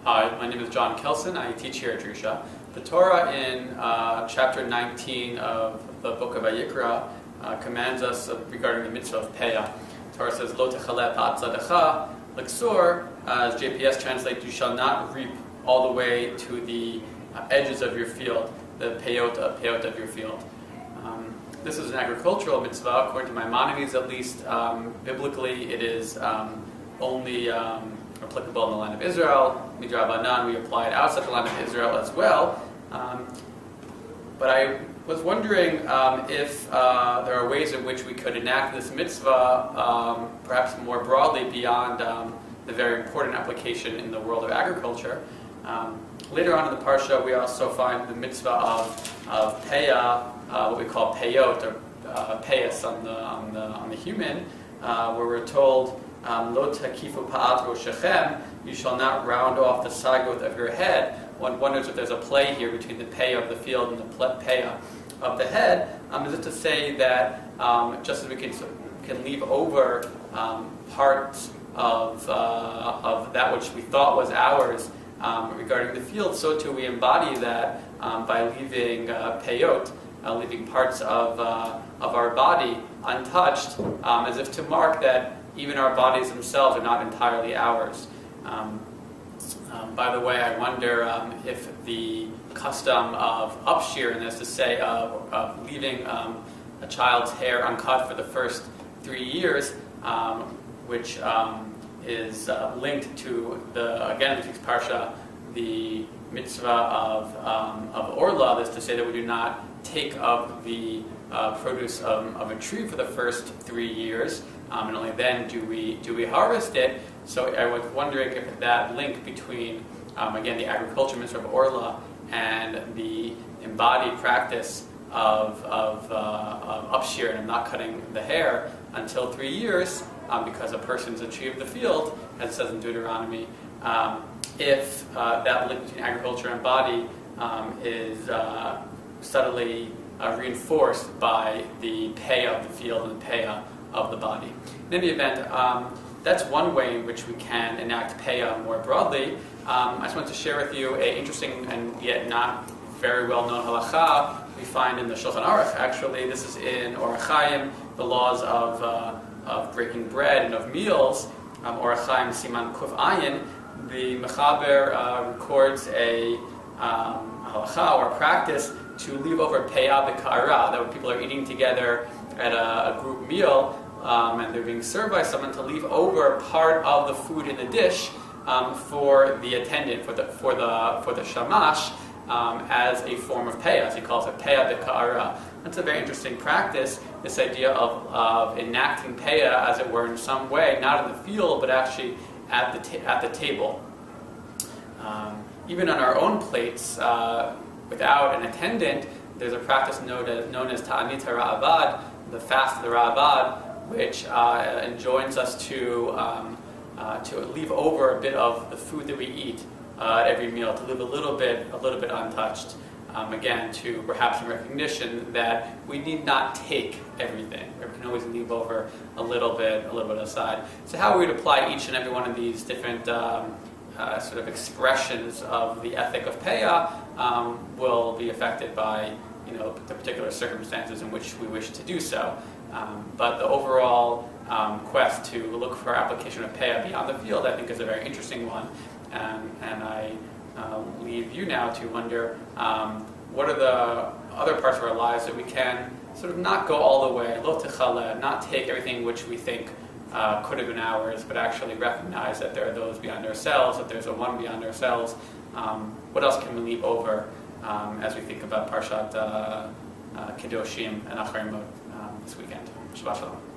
Hi, my name is Jon Kelsen. I teach here at Drusha. The Torah in chapter 19 of the book of Vayikra commands us regarding the mitzvah of Peah. The Torah says, Lo techaleh pa'at zadecha l'ksor, as JPS translates, you shall not reap all the way to the edges of your field, the peyot of your field. This is an agricultural mitzvah, according to Maimonides at least. Biblically, it is only applicable in the land of Israel. Midrabanan, we apply it outside the land of Israel as well. But I was wondering if there are ways in which we could enact this mitzvah, perhaps more broadly beyond the very important application in the world of agriculture. Later on in the parsha, we also find the mitzvah of peah, what we call peyot, or peyas on the human, where we're told, Lo takifu pa'at roshechem, you shall not round off the sagot of your head. One wonders if there's a play here between the peah of the field and the peah of the head. Is it to say that just as we can leave over parts of that which we thought was ours regarding the field, so too we embody that by leaving peyot, leaving parts of our body untouched, as if to mark that even our bodies themselves are not entirely ours. By the way, I wonder if the custom of upshear, and that's to say of leaving a child's hair uncut for the first 3 years, which is linked to again, in this parsha, the mitzvah of orla, that's to say that we do not take of the produce of a tree for the first 3 years, and only then do we harvest it. So I was wondering if that link between again the agriculture mitzvah of orla and the embodied practice of upshear and not cutting the hair until 3 years, because a person's a tree of the field, as it says in Deuteronomy, if that link between agriculture and body is subtly reinforced by the peah of the field and the peah of the body. In any event, that's one way in which we can enact peah more broadly. I just wanted to share with you an interesting and yet not very well known halacha we find in the Shulchan Aruch. Actually, this is in Orach Chaim, the laws of breaking bread and of meals. Orach Chaim Siman Kuf Ayin. The Mechaber records a halacha or practice to leave over peah b'ka'ara, that when people are eating together at a group meal and they're being served by someone, to leave over part of the food in the dish for the attendant, for the shamash, as a form of peah. As he calls it, peah b'ka'ara. That's a very interesting practice, this idea of enacting peah, as it were, in some way, not in the field, but actually at the table. Even on our own plates, without an attendant, there's a practice known as Ta'anit HaRa'avad, the fast of the Ra'avad, which enjoins us to leave over a bit of the food that we eat at every meal, to leave a little bit untouched. Again, to perhaps in recognition that we need not take everything. We can always leave over a little bit aside. So how we would apply each and every one of these different sort of expressions of the ethic of peah will be affected by the particular circumstances in which we wish to do so. But the overall quest to look for application of peah beyond the field, I think, is a very interesting one. And I leave you now to wonder what are the other parts of our lives that we can sort of not go all the way, lo techaleh, not take everything which we think could have been ours, but actually recognize that there are those beyond ourselves, that there's a one beyond ourselves. What else can we leave over as we think about Parashat Kedoshim and Acharei Mot this weekend? Shabbat Shalom.